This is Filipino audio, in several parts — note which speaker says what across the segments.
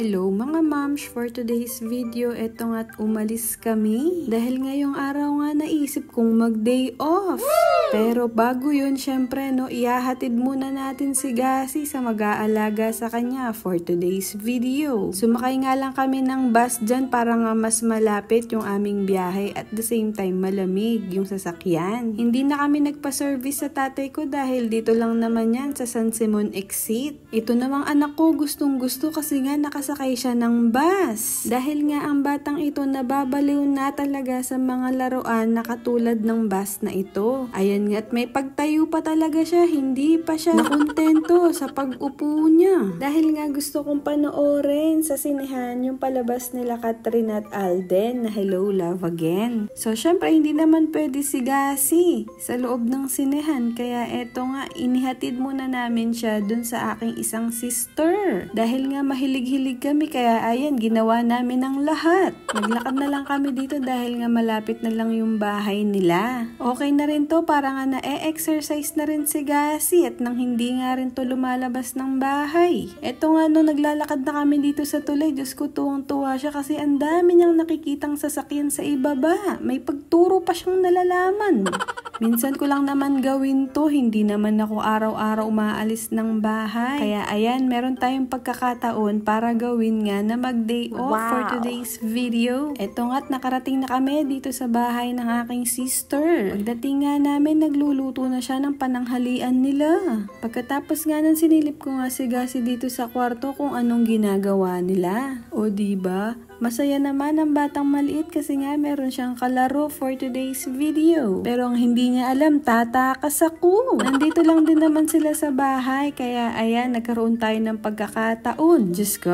Speaker 1: Hello mga moms, for today's video, eto nga't umalis kami. Dahil ngayong araw nga naisip kong mag-day off. Pero bago yun, syempre no, ihahatid muna natin si Gasi sa mag-aalaga sa kanya for today's video. Sumakay nga lang kami ng bus dyan para nga mas malapit yung aming biyahe at the same time malamig yung sasakyan. Hindi na kami nagpa-service sa tatay ko dahil dito lang naman yan sa San Simon exit. Ito namang anak ko gustong gusto kasi nga nakasakay siya ng bus. Dahil nga ang batang ito nababaliw na talaga sa mga laruan na katulad ng bus na ito. Ayan nga at may pagtayo pa talaga siya, hindi pa siya nakontento sa pag-upo niya. Dahil nga gusto kong panoorin sa sinehan yung palabas nila Catherine at Alden na Hello Love Again. So syempre hindi naman pwede si Gasi sa loob ng sinehan kaya eto nga inihatid muna namin siya dun sa aking isang sister. Dahil nga mahilig-hilig kami kaya ayan ginawa namin ang lahat. Naglakad na lang kami dito dahil nga malapit na lang yung bahay nila. Okay na rin to para nga na-exercise na rin si Gasi at nang hindi nga rin to lumalabas ng bahay. Eto nga no naglalakad na kami dito sa tulay, Diyos ko tuwang-tuwa siya kasi ang dami niyang nakikitang sasakyan sa ibaba. May pagturo pa siyang nalalaman. Minsan ko lang naman gawin to, hindi naman ako araw-araw umaalis ng bahay. Kaya ayan, meron tayong pagkakataon para gawin nga na mag-day off for today's video. Eto nga't nakarating na kami dito sa bahay ng aking sister. Pagdating nga namin, nagluluto na siya ng pananghalian nila. Pagkatapos nga nang sinilip ko nga si Gasi dito sa kwarto kung anong ginagawa nila. O diba? Masaya naman ang batang maliit kasi nga meron siyang kalaro for today's video. Pero ang hindi niya alam, tatakas ako. Nandito lang din naman sila sa bahay. Kaya ayan, nagkaroon tayo ng pagkakataon. Diyos ko,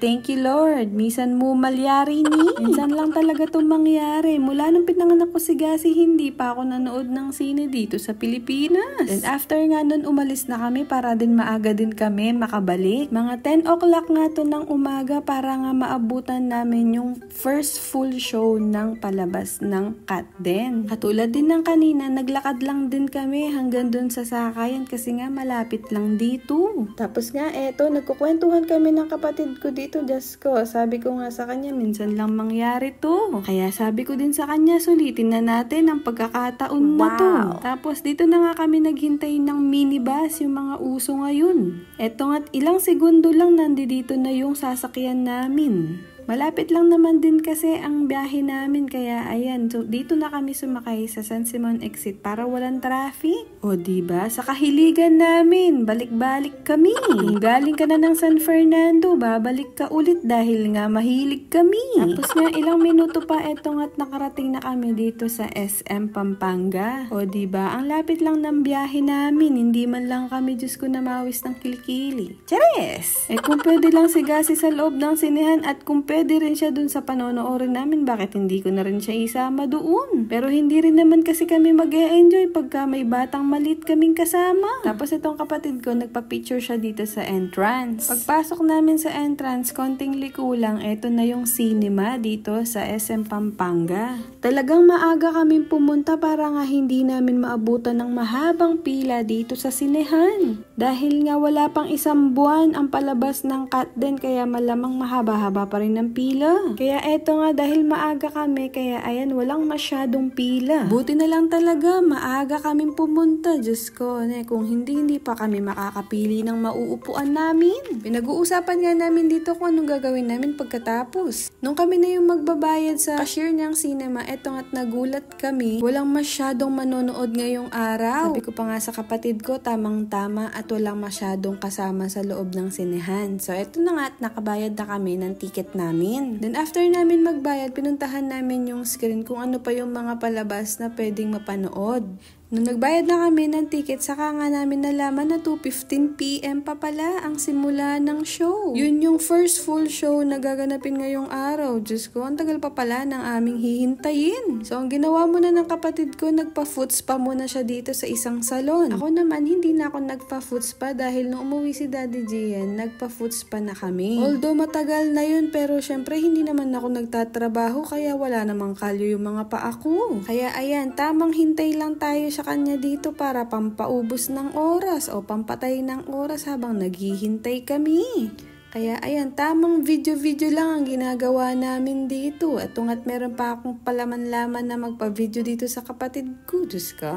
Speaker 1: thank you Lord. Minsan mo malyari ni. Minsan lang talaga itong mangyari. Mula nung pinanganak ko si Gasi, hindi pa ako nanood ng sine dito sa Pilipinas. And after nga nun, umalis na kami para din maaga din kami makabalik. Mga 10 o'clock nga to ng umaga para nga maabutan namin yung first full show ng palabas ng Cat Den. Katulad din ng kanina, naglakad lang din kami hanggang dun sa sakayan kasi nga malapit lang dito. Tapos nga eto, nagkukwentuhan kami ng kapatid ko dito, Diyos ko. Sabi ko nga sa kanya, minsan lang mangyari to. Kaya sabi ko din sa kanya, sulitin na natin ang pagkakataon na to. Tapos dito na nga kami naghintay ng minibus, yung mga uso ngayon. Eto nga't ilang segundo lang nandito na yung sasakyan namin. Malapit lang naman din kasi ang biyahe namin kaya ayan, so dito na kami sumakay sa San Simon exit para walang traffic. O diba, sa kahiligan namin, balik-balik kami. Kung galing ka na ng San Fernando, babalik ka ulit dahil nga mahilig kami. Tapos nga ilang minuto pa eto nga't nakarating na kami dito sa SM Pampanga. O diba, ang lapit lang ng biyahe namin, hindi man lang kami Diyos ko namawis ng kilikili. Chares! Kung pwede lang si Gasi sa loob ng sinehan at kung pwede rin siya dun sa panonoorin namin, bakit hindi ko na rin siya isama doon? Pero hindi rin naman kasi kami mag-e-enjoy pagka may batang malit kaming kasama. Tapos itong kapatid ko, nagpa-picture siya dito sa entrance. Pagpasok namin sa entrance, konting liko lang, eto na yung cinema dito sa SM Pampanga. Talagang maaga kaming pumunta para nga hindi namin maabutan ng mahabang pila dito sa sinehan. Dahil nga wala pang isang buwan ang palabas ng Cat Den, kaya malamang mahaba-haba pa rin ng pila. Kaya eto nga dahil maaga kami, kaya ayan walang masyadong pila. Buti na lang talaga, maaga kaming pumunta. Diyos ko, kung hindi pa kami makakapili ng mauupuan namin. Pinag-uusapan nga namin dito kung anong gagawin namin pagkatapos. Nung kami na yung magbabayad sa cashier ng cinema, eto nga't nagulat kami, walang masyadong manonood ngayong araw. Sabi ko pa nga sa kapatid ko, tamang-tama at walang masyadong kasama sa loob ng sinehan. So eto na nga at nakabayad na kami ng ticket namin. Then after namin magbayad, pinuntahan namin yung screen kung ano pa yung mga palabas na pwedeng mapanood. Nung nagbayad na kami ng ticket, saka nga namin nalaman na 2:15 PM pa pala ang simula ng show. Yun yung first full show na gaganapin ngayong araw. Diyos ko, ang tagal pa pala ng aming hihintayin. So ang ginawa muna ng kapatid ko, nagpa-foot spa muna siya dito sa isang salon. Ako naman, hindi na ako nagpa-foot spa dahil nung umuwi si Daddy Gian, nagpa-foot spa na kami. Although matagal na yun, pero syempre hindi naman ako nagtatrabaho kaya wala namang kalyo yung mga paa ko. Kaya ayan, tamang hintay lang tayo sa kanya dito para pampaubos ng oras o pampatay ng oras habang naghihintay kami. Kaya ayan, tamang video-video lang ang ginagawa namin dito. At tungat meron pa akong palaman-laman na magpa-video dito sa kapatid ko. Diyos ko,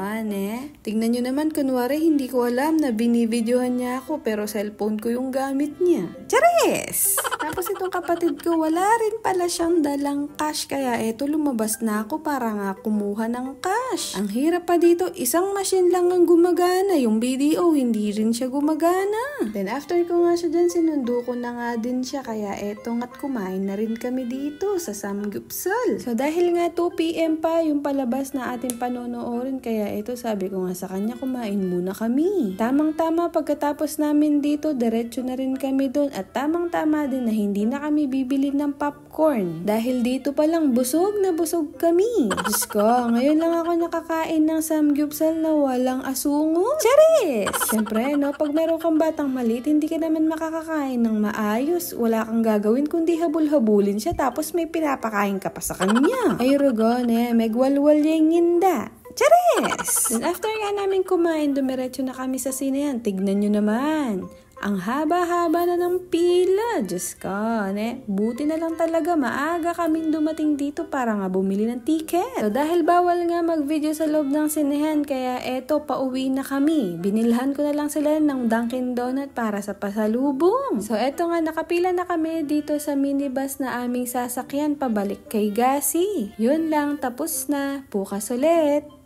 Speaker 1: tignan nyo naman, kunwari hindi ko alam na binivideohan niya ako pero cellphone ko yung gamit niya. Charis! Tapos itong kapatid ko, wala rin pala siyang dalang cash. Kaya eto, lumabas na ako para nga kumuha ng cash. Ang hirap pa dito, isang machine lang ang gumagana. Yung video, hindi rin siya gumagana. Then after ko nga siya dyan, sinundo ko na nga din siya. Kaya eto nga't kumain na rin kami dito sa Samgyeopsal. So dahil nga 2 PM pa yung palabas na ating panonoorin, kaya eto sabi ko nga sa kanya, kumain muna kami. Tamang-tama pagkatapos namin dito, diretso na rin kami doon. At tamang-tama din na hindi na kami bibili ng popcorn. Dahil dito pa lang busog na busog kami. Diyos ko, ngayon lang ako nakakain ng Samgyeopsal na walang asungo. Charis! Siyempre, no, pag meron kang batang maliit, hindi ka naman makakakain ng maayos. Wala kang gagawin kundi habul-habulin siya tapos may pinapakain ka pa sa kanya. Ay, rugone, megwalwal yung nginda. Charis! Then after nga namin kumain, dumiretso na kami sa sinehan. Tignan nyo naman. Ang haba-haba na ng pila. Diyos ko, buti na lang talaga maaga kaming dumating dito para nga bumili ng ticket. So dahil bawal nga mag-video sa loob ng sinehan, kaya eto, pauwi na kami. Binilhan ko na lang sila ng Dunkin Donut para sa pasalubong. So eto nga, nakapila na kami dito sa minibus na aming sasakyan pabalik kay Gasi. Yun lang, tapos na. Bukas ulit.